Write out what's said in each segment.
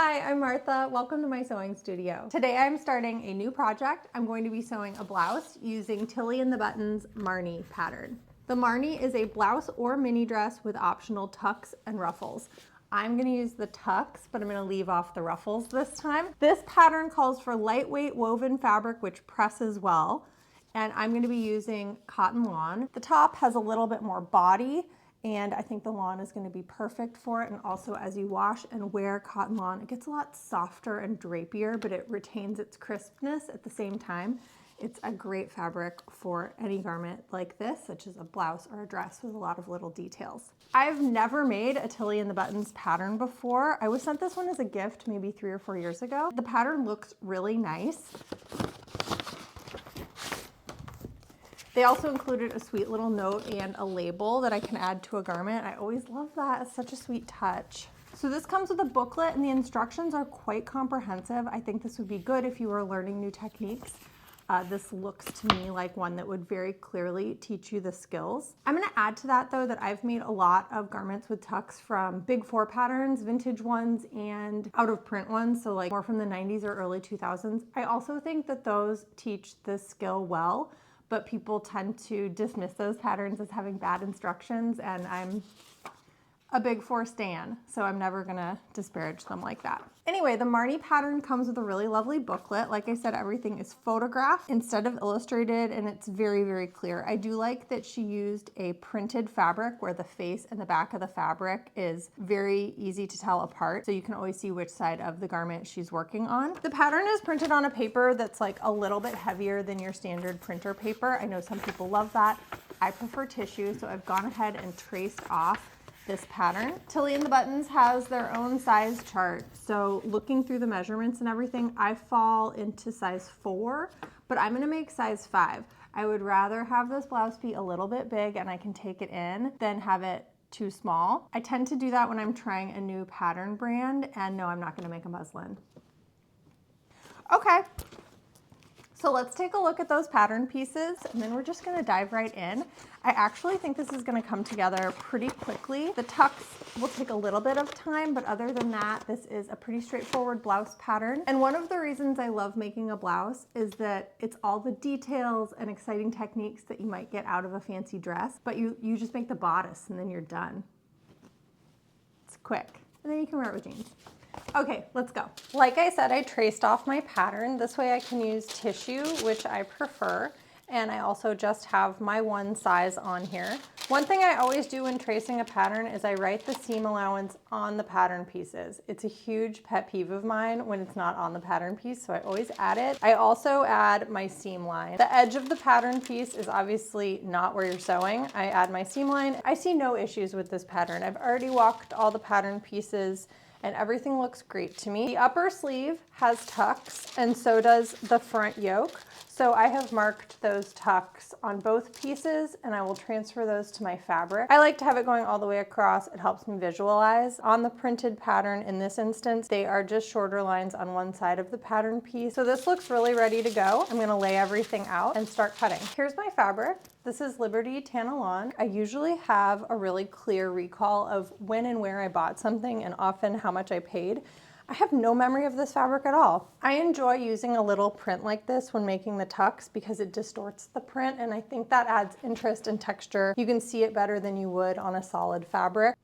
Hi, I'm Martha. Welcome to my sewing studio. Today I'm starting a new project. I'm going to be sewing a blouse using Tilly and the Buttons Marnie pattern. The Marnie is a blouse or mini dress with optional tucks and ruffles. I'm going to use the tucks, but I'm going to leave off the ruffles this time. This pattern calls for lightweight woven fabric which presses well, and I'm going to be using cotton lawn. The top has a little bit more body, and I think the lawn is going to be perfect for it. And also, as you wash and wear cotton lawn, it gets a lot softer and drapier, but it retains its crispness at the same time. It's a great fabric for any garment like this, such as a blouse or a dress with a lot of little details. I've never made a Tilly and the Buttons pattern before. I was sent this one as a gift maybe 3 or 4 years ago. The pattern looks really nice. They also included a sweet little note and a label that I can add to a garment. I always love that. It's such a sweet touch. So this comes with a booklet and the instructions are quite comprehensive. I think this would be good if you were learning new techniques. This looks to me like one that would very clearly teach you the skills. I'm gonna add to that though that I've made a lot of garments with tucks from Big 4 patterns, vintage ones, and out of print ones, so like more from the 90s or early 2000s. I also think that those teach this skill well, but people tend to dismiss those patterns as having bad instructions, and I'm a Big 4 stan, so I'm never gonna disparage them like that. Anyway, the Marnie pattern comes with a really lovely booklet. Like I said, everything is photographed instead of illustrated, and it's very, very clear. I do like that she used a printed fabric where the face and the back of the fabric is very easy to tell apart, so you can always see which side of the garment she's working on. The pattern is printed on a paper that's like a little bit heavier than your standard printer paper. I know some people love that. I prefer tissue, so I've gone ahead and traced off this pattern. Tilly and the Buttons has their own size chart. So looking through the measurements and everything, I fall into size 4, but I'm gonna make size 5. I would rather have this blouse be a little bit big and I can take it in than have it too small. I tend to do that when I'm trying a new pattern brand, and no, I'm not gonna make a muslin. Okay. So let's take a look at those pattern pieces, and then we're just gonna dive right in. I actually think this is gonna come together pretty quickly. The tucks will take a little bit of time, but other than that, this is a pretty straightforward blouse pattern. And one of the reasons I love making a blouse is that it's all the details and exciting techniques that you might get out of a fancy dress, but you just make the bodice and then you're done. It's quick, and then you can wear it with jeans. Okay, let's go. Like I said, I traced off my pattern. This way I can use tissue, which I prefer. And I also just have my one size on here. One thing I always do when tracing a pattern is I write the seam allowance on the pattern pieces. It's a huge pet peeve of mine when it's not on the pattern piece, so I always add it. I also add my seam line. The edge of the pattern piece is obviously not where you're sewing. I add my seam line. I see no issues with this pattern. I've already walked all the pattern pieces and everything looks great to me. The upper sleeve has tucks, and so does the front yoke. So I have marked those tucks on both pieces, and I will transfer those to my fabric. I like to have it going all the way across. It helps me visualize. On the printed pattern in this instance, they are just shorter lines on one side of the pattern piece. So this looks really ready to go. I'm gonna lay everything out and start cutting. Here's my fabric. This is Liberty Tanalon. I usually have a really clear recall of when and where I bought something and often how much I paid. I have no memory of this fabric at all. I enjoy using a little print like this when making the tucks because it distorts the print, and I think that adds interest and texture. You can see it better than you would on a solid fabric.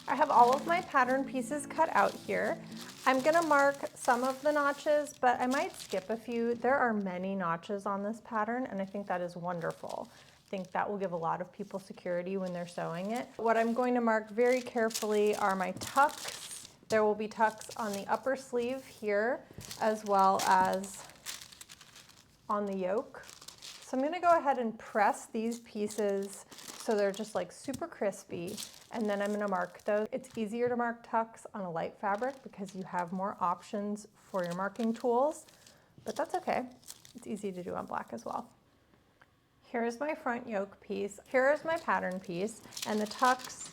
I have all of my pattern pieces cut out here. I'm gonna mark some of the notches, but I might skip a few. There are many notches on this pattern, and I think that is wonderful. I think that will give a lot of people security when they're sewing it. What I'm going to mark very carefully are my tucks. There will be tucks on the upper sleeve here, as well as on the yoke. So I'm gonna go ahead and press these pieces so they're just like super crispy, and then I'm gonna mark those. It's easier to mark tucks on a light fabric because you have more options for your marking tools, but that's okay. It's easy to do on black as well. Here's my front yoke piece. Here is my pattern piece, and the tucks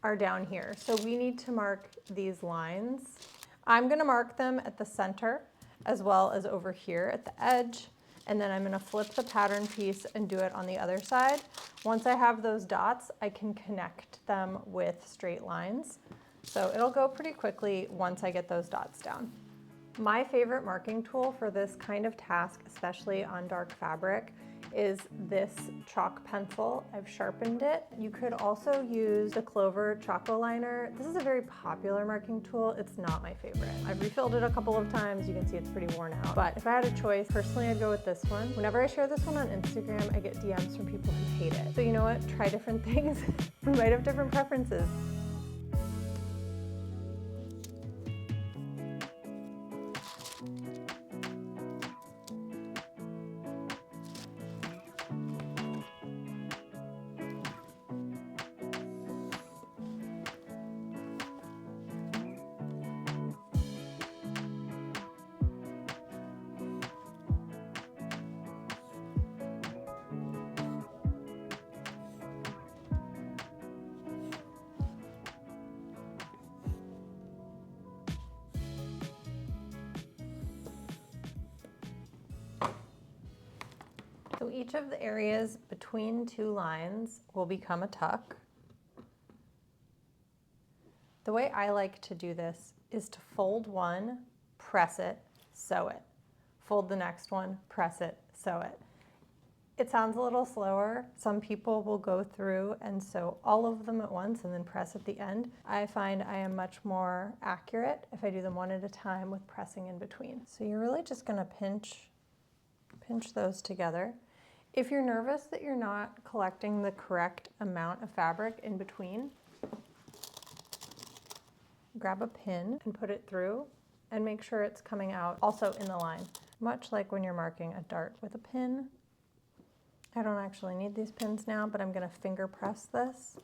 are down here. So we need to mark these lines. I'm gonna mark them at the center as well as over here at the edge. and then I'm gonna flip the pattern piece and do it on the other side. Once I have those dots, I can connect them with straight lines. So it'll go pretty quickly once I get those dots down. My favorite marking tool for this kind of task, especially on dark fabric, is this chalk pencil. I've sharpened it. You could also use the Clover Choco Liner. This is a very popular marking tool. It's not my favorite. I've refilled it a couple of times. You can see it's pretty worn out. But if I had a choice, personally, I'd go with this one. Whenever I share this one on Instagram, I get DMs from people who hate it. So you know what? Try different things. We might have different preferences. So each of the areas between two lines will become a tuck. The way I like to do this is to fold one, press it, sew it. Fold the next one, press it, sew it. It sounds a little slower. Some people will go through and sew all of them at once and then press at the end. I find I am much more accurate if I do them one at a time with pressing in between. So you're really just gonna pinch those together. If you're nervous that you're not collecting the correct amount of fabric in between, grab a pin and put it through and make sure it's coming out also in the line. Much like when you're marking a dart with a pin. I don't actually need these pins now, but I'm gonna finger press this.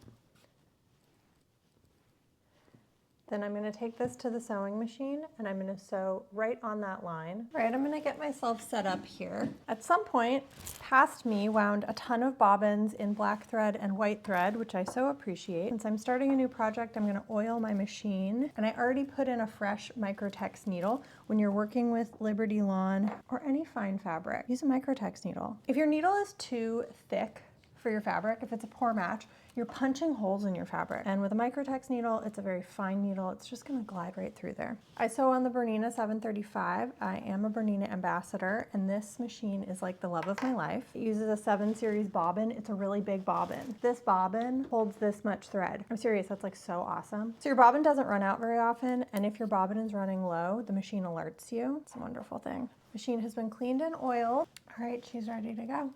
Then I'm gonna take this to the sewing machine and I'm gonna sew right on that line. All right, I'm gonna get myself set up here. At some point, past me wound a ton of bobbins in black thread and white thread, which I so appreciate. Since I'm starting a new project, I'm gonna oil my machine, and I already put in a fresh Microtex needle. When you're working with Liberty Lawn or any fine fabric, use a Microtex needle. If your needle is too thick for your fabric, if it's a poor match, you're punching holes in your fabric. And with a Microtex needle, it's a very fine needle. It's just gonna glide right through there. I sew on the Bernina 735. I am a Bernina ambassador, and this machine is like the love of my life. It uses a 7 series bobbin. It's a really big bobbin. This bobbin holds this much thread. I'm serious, that's like so awesome. So your bobbin doesn't run out very often, and if your bobbin is running low, the machine alerts you. It's a wonderful thing. Machine has been cleaned and oiled. All right, she's ready to go.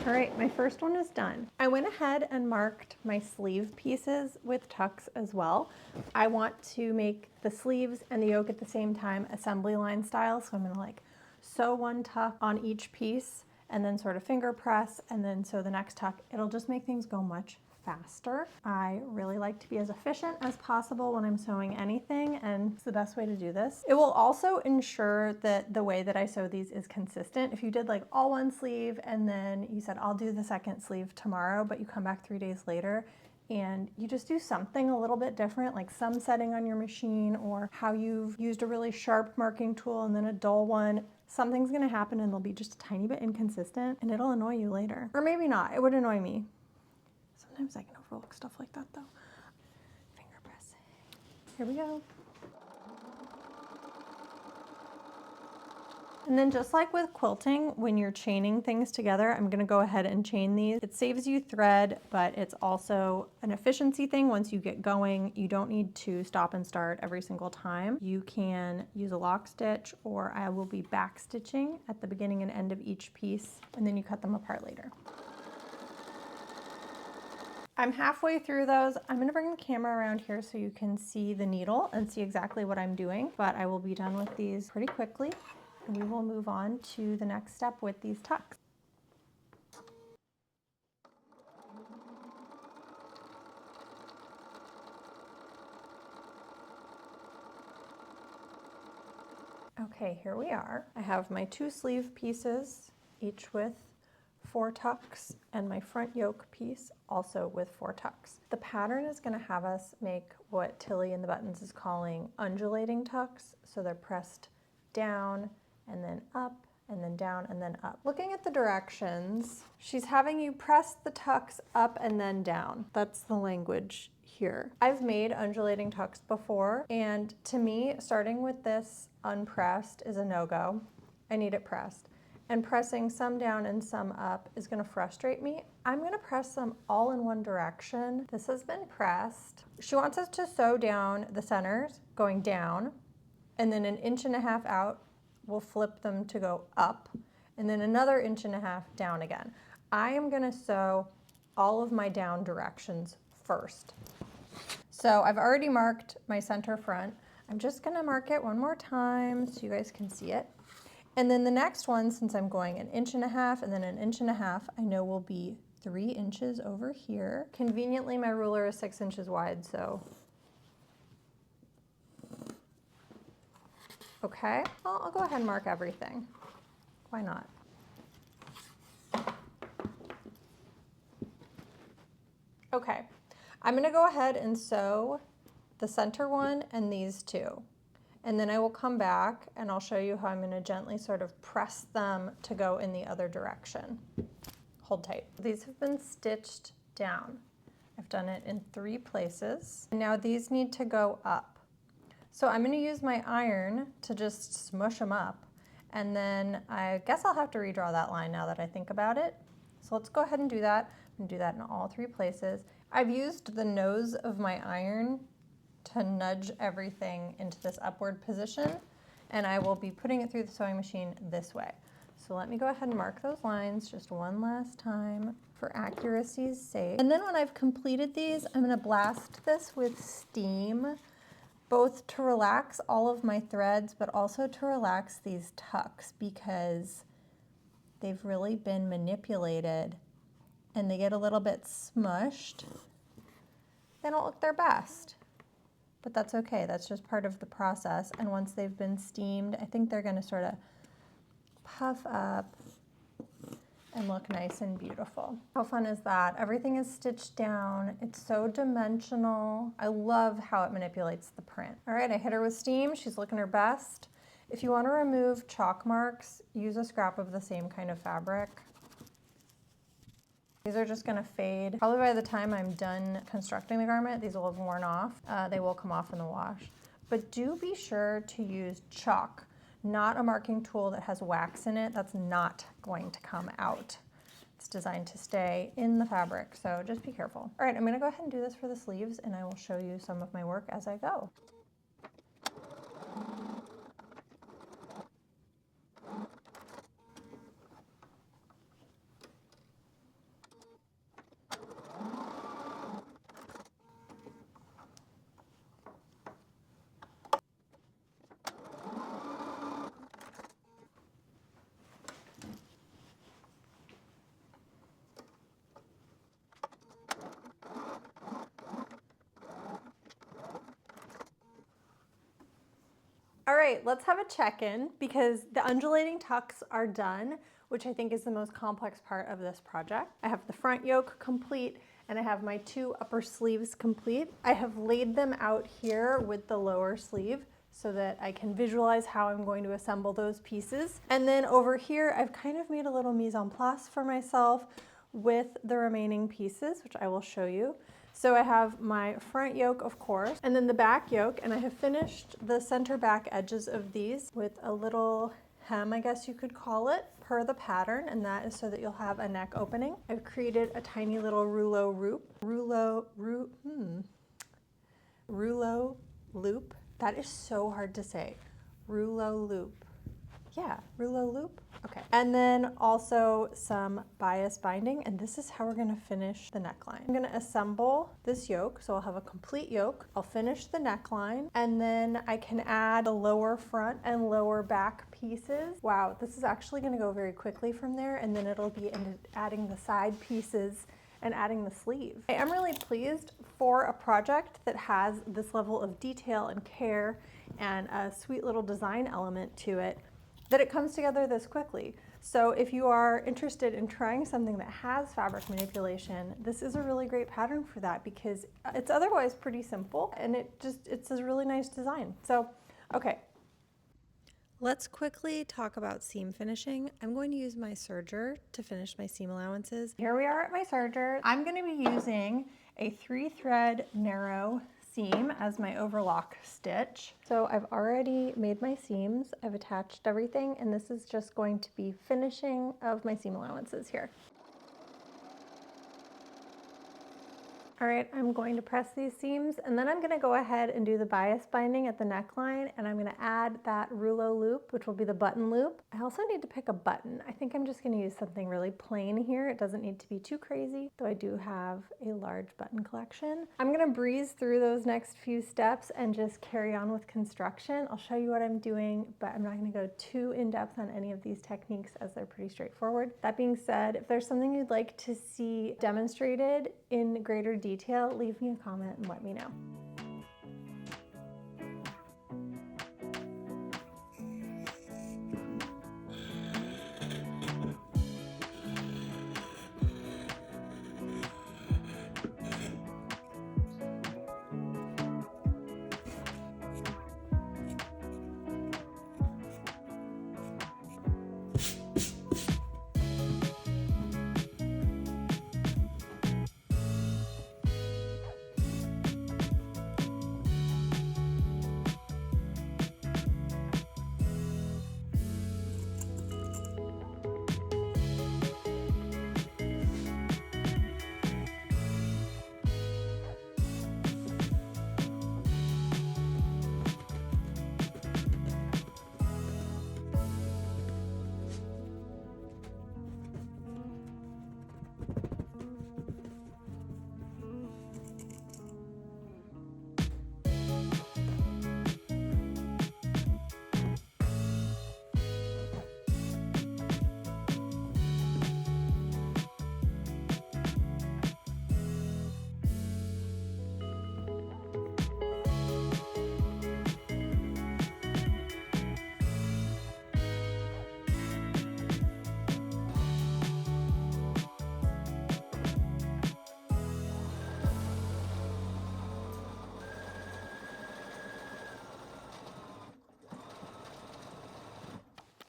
All right, my first one is done. I went ahead and marked my sleeve pieces with tucks as well. I want to make the sleeves and the yoke at the same time assembly line style, so I'm gonna like sew one tuck on each piece and then sort of finger press and then sew the next tuck. It'll just make things go much faster. I really like to be as efficient as possible when I'm sewing anything, and it's the best way to do this. It will also ensure that the way that I sew these is consistent. If you did like all one sleeve and then you said, I'll do the second sleeve tomorrow, but you come back 3 days later and you just do something a little bit different, like some setting on your machine or how you've used a really sharp marking tool and then a dull one, something's gonna happen and they'll be just a tiny bit inconsistent and it'll annoy you later. Or maybe not, it would annoy me. Sometimes I can overlook stuff like that though. Finger pressing. Here we go. And then just like with quilting, when you're chaining things together, I'm gonna go ahead and chain these. It saves you thread, but it's also an efficiency thing. Once you get going, you don't need to stop and start every single time. You can use a lock stitch, or I will be back stitching at the beginning and end of each piece, and then you cut them apart later. I'm halfway through those. I'm gonna bring the camera around here so you can see the needle and see exactly what I'm doing, but I will be done with these pretty quickly. And we will move on to the next step with these tucks. Okay, here we are. I have my 2 sleeve pieces, each with 4 tucks, and my front yoke piece also with 4 tucks. The pattern is going to have us make what Tilly in the buttons is calling undulating tucks. So they're pressed down and then up and then down and then up. Looking at the directions, she's having you press the tucks up and then down. That's the language here. I've made undulating tucks before, and to me, starting with this unpressed is a no-go. I need it pressed. And pressing some down and some up is going to frustrate me. I'm going to press them all in one direction. This has been pressed. She wants us to sew down the centers going down, and then 1.5 inches out, we'll flip them to go up, and then another 1.5 inches down again. I am going to sew all of my down directions first. So I've already marked my center front. I'm just going to mark it one more time so you guys can see it. And then the next one, since I'm going 1.5 inches and then 1.5 inches, I know will be 3 inches over here. Conveniently, my ruler is 6 inches wide, so. Okay, well, I'll go ahead and mark everything. Why not? Okay, I'm gonna go ahead and sew the center one and these two. And then I will come back and I'll show you how I'm gonna gently sort of press them to go in the other direction. Hold tight. These have been stitched down. I've done it in 3 places. And now these need to go up. So I'm gonna use my iron to just smush them up. And then I guess I'll have to redraw that line now that I think about it. So let's go ahead and do that. I'm gonna do that in all 3 places. I've used the nose of my iron to nudge everything into this upward position, and I will be putting it through the sewing machine this way. So let me go ahead and mark those lines just one last time for accuracy's sake. And then when I've completed these, I'm gonna blast this with steam, both to relax all of my threads, but also to relax these tucks because they've really been manipulated and they get a little bit smushed. They don't look their best. But that's okay, that's just part of the process. And once they've been steamed, I think they're gonna sort of puff up and look nice and beautiful. How fun is that? Everything is stitched down. It's so dimensional. I love how it manipulates the print. All right, I hit her with steam. She's looking her best. If you wanna remove chalk marks, use a scrap of the same kind of fabric. These are just gonna fade. Probably by the time I'm done constructing the garment, these will have worn off. They will come off in the wash. But do be sure to use chalk, not a marking tool that has wax in it. That's not going to come out. It's designed to stay in the fabric, so just be careful. All right, I'm gonna go ahead and do this for the sleeves, and I will show you some of my work as I go. All right, let's have a check-in because the undulating tucks are done, which I think is the most complex part of this project. I have the front yoke complete and I have my 2 upper sleeves complete. I have laid them out here with the lower sleeve so that I can visualize how I'm going to assemble those pieces. And then over here, I've kind of made a little mise en place for myself with the remaining pieces, which I will show you. So I have my front yoke, of course, and then the back yoke, and I have finished the center back edges of these with a little hem, I guess you could call it, per the pattern, and that is so that you'll have a neck opening. I've created a tiny little rouleau loop. That is so hard to say. Rouleau loop. Yeah, rouleau loop. Okay. And then also some bias binding, and this is how we're gonna finish the neckline. I'm gonna assemble this yoke, so I'll have a complete yoke. I'll finish the neckline, and then I can add the lower front and lower back pieces. Wow, this is actually gonna go very quickly from there, and then it'll be adding the side pieces and adding the sleeve. I am really pleased for a project that has this level of detail and care and a sweet little design element to it, that it comes together this quickly. So if you are interested in trying something that has fabric manipulation, this is a really great pattern for that because it's otherwise pretty simple and it's a really nice design. So, okay. Let's quickly talk about seam finishing. I'm going to use my serger to finish my seam allowances. Here we are at my serger. I'm going to be using a 3-thread narrow seam as my overlock stitch. So I've already made my seams, I've attached everything, and this is just going to be finishing of my seam allowances here. All right, I'm going to press these seams and then I'm gonna go ahead and do the bias binding at the neckline, and I'm gonna add that rouleau loop, which will be the button loop. I also need to pick a button. I think I'm just gonna use something really plain here. It doesn't need to be too crazy, though I do have a large button collection. I'm gonna breeze through those next few steps and just carry on with construction. I'll show you what I'm doing, but I'm not gonna go too in depth on any of these techniques as they're pretty straightforward. That being said, if there's something you'd like to see demonstrated in greater detail, leave me a comment and let me know.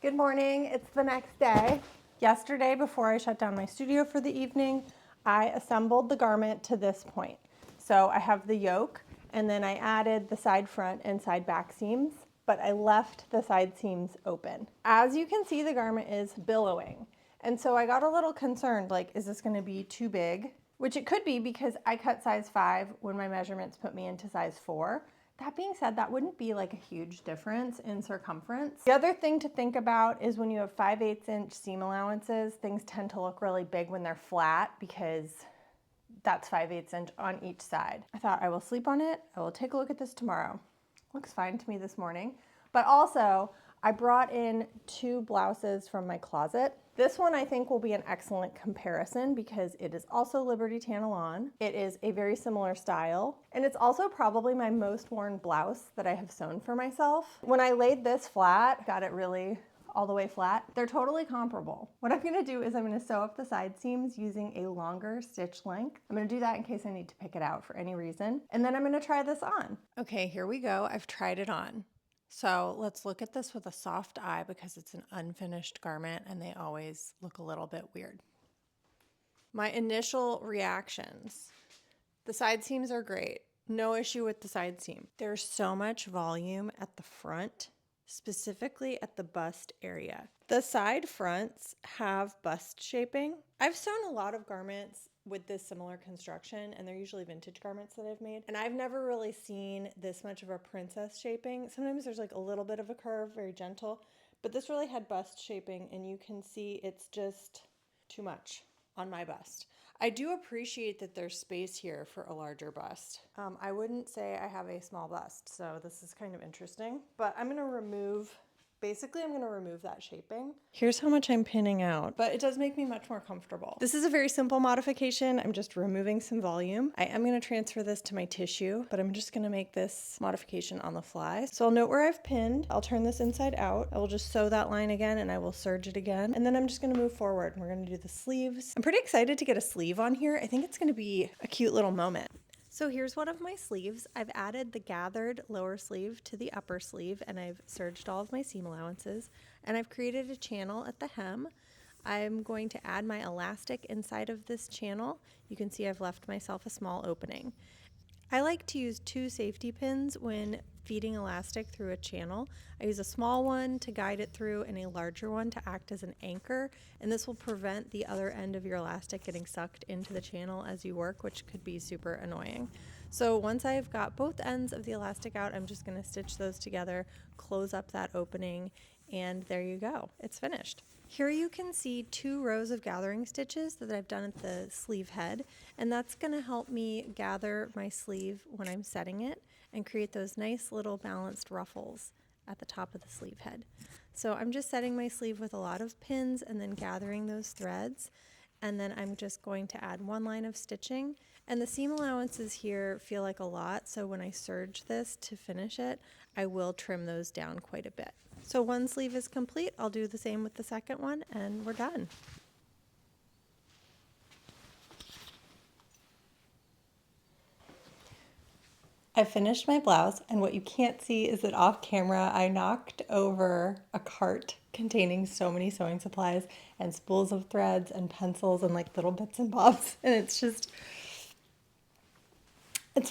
Good morning, it's the next day. Yesterday, before I shut down my studio for the evening, I assembled the garment to this point. So I have the yoke, and then I added the side front and side back seams, but I left the side seams open. As you can see, the garment is billowing. And so I got a little concerned, like, is this gonna be too big? Which it could be because I cut size 5 when my measurements put me into size 4. That being said, that wouldn't be like a huge difference in circumference. The other thing to think about is when you have 5/8 inch seam allowances, things tend to look really big when they're flat because that's 5/8 inch on each side. I thought I will sleep on it. I will take a look at this tomorrow. Looks fine to me this morning. But also, I brought in 2 blouses from my closet. This one I think will be an excellent comparison because it is also Liberty Tanalon. It is a very similar style, and it's also probably my most worn blouse that I have sewn for myself. When I laid this flat, got it really all the way flat, they're totally comparable. What I'm gonna do is I'm gonna sew up the side seams using a longer stitch length. I'm gonna do that in case I need to pick it out for any reason. And then I'm gonna try this on. Okay, here we go. I've tried it on. So let's look at this with a soft eye because it's an unfinished garment and they always look a little bit weird. My initial reactions. The side seams are great. No issue with the side seam. There's so much volume at the front, specifically at the bust area. The side fronts have bust shaping. I've sewn a lot of garments with this similar construction, and they're usually vintage garments that I've made, and I've never really seen this much of a princess shaping. Sometimes there's like a little bit of a curve, very gentle, but this really had bust shaping, and you can see it's just too much on my bust. I do appreciate that there's space here for a larger bust. I wouldn't say I have a small bust, so this is kind of interesting, but I'm gonna remove Basically, I'm going to remove that shaping. Here's how much I'm pinning out, but it does make me much more comfortable. This is a very simple modification. I'm just removing some volume. I am going to transfer this to my tissue, but I'm just going to make this modification on the fly. So I'll note where I've pinned. I'll turn this inside out. I will just sew that line again and I will serge it again. And then I'm just going to move forward. We're going to do the sleeves. I'm pretty excited to get a sleeve on here. I think it's going to be a cute little moment. So here's one of my sleeves. I've added the gathered lower sleeve to the upper sleeve and I've serged all of my seam allowances and I've created a channel at the hem. I'm going to add my elastic inside of this channel. You can see I've left myself a small opening. I like to use 2 safety pins when feeding elastic through a channel. I use a small one to guide it through and a larger one to act as an anchor, and this will prevent the other end of your elastic getting sucked into the channel as you work, which could be super annoying. So once I've got both ends of the elastic out, I'm just going to stitch those together, close up that opening, and there you go. It's finished. Here you can see 2 rows of gathering stitches that I've done at the sleeve head, and that's going to help me gather my sleeve when I'm setting it and create those nice little balanced ruffles at the top of the sleeve head. So I'm just setting my sleeve with a lot of pins and then gathering those threads, and then I'm just going to add 1 line of stitching. And the seam allowances here feel like a lot, so when I serge this to finish it, I will trim those down quite a bit. So 1 sleeve is complete. I'll do the same with the second one and we're done. I finished my blouse, and what you can't see is that off camera I knocked over a cart containing so many sewing supplies and spools of threads and pencils and like little bits and bobs, and it's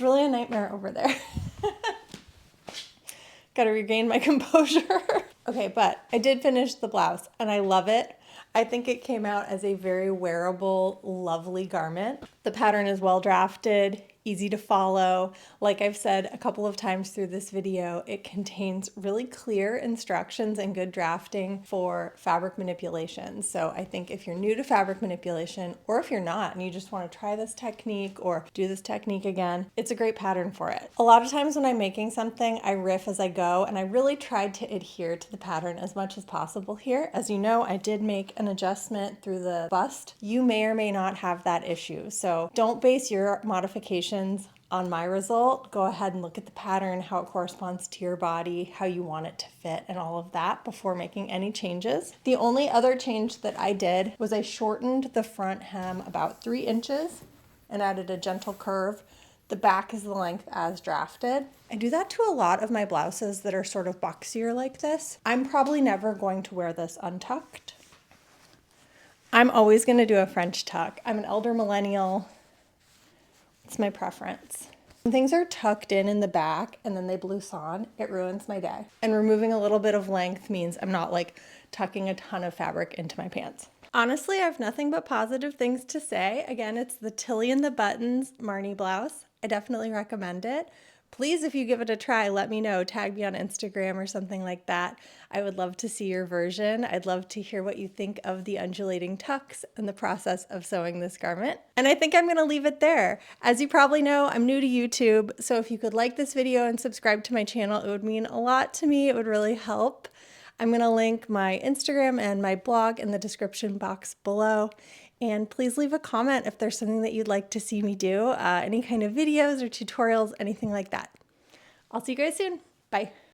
really a nightmare over there. Gotta regain my composure. Okay, but I did finish the blouse and I love it. I think it came out as a very wearable, lovely garment. The pattern is well drafted, easy to follow. Like I've said a couple of times through this video, it contains really clear instructions and good drafting for fabric manipulation. So I think if you're new to fabric manipulation, or if you're not and you just want to try this technique or do this technique again, it's a great pattern for it. A lot of times when I'm making something, I riff as I go, and I really tried to adhere to the pattern as much as possible here. As you know, I did make an adjustment through the bust. You may or may not have that issue. So don't base your modifications on my result. Go ahead and look at the pattern, how it corresponds to your body, how you want it to fit, and all of that before making any changes. The only other change that I did was I shortened the front hem about 3 inches and added a gentle curve. The back is the length as drafted. I do that to a lot of my blouses that are sort of boxier like this. I'm probably never going to wear this untucked. I'm always going to do a French tuck. I'm an elder millennial. It's my preference. When things are tucked in the back and then they blouse on, it ruins my day. And removing a little bit of length means I'm not like tucking a ton of fabric into my pants. Honestly, I have nothing but positive things to say. Again, it's the Tilly and the Buttons Marnie Blouse. I definitely recommend it. Please, if you give it a try, let me know. Tag me on Instagram or something like that. I would love to see your version. I'd love to hear what you think of the undulating tucks and the process of sewing this garment. And I think I'm going to leave it there. As you probably know, I'm new to YouTube, so if you could like this video and subscribe to my channel, it would mean a lot to me. It would really help. I'm going to link my Instagram and my blog in the description box below. And please leave a comment if there's something that you'd like to see me do, any kind of videos or tutorials, anything like that. I'll see you guys soon. Bye.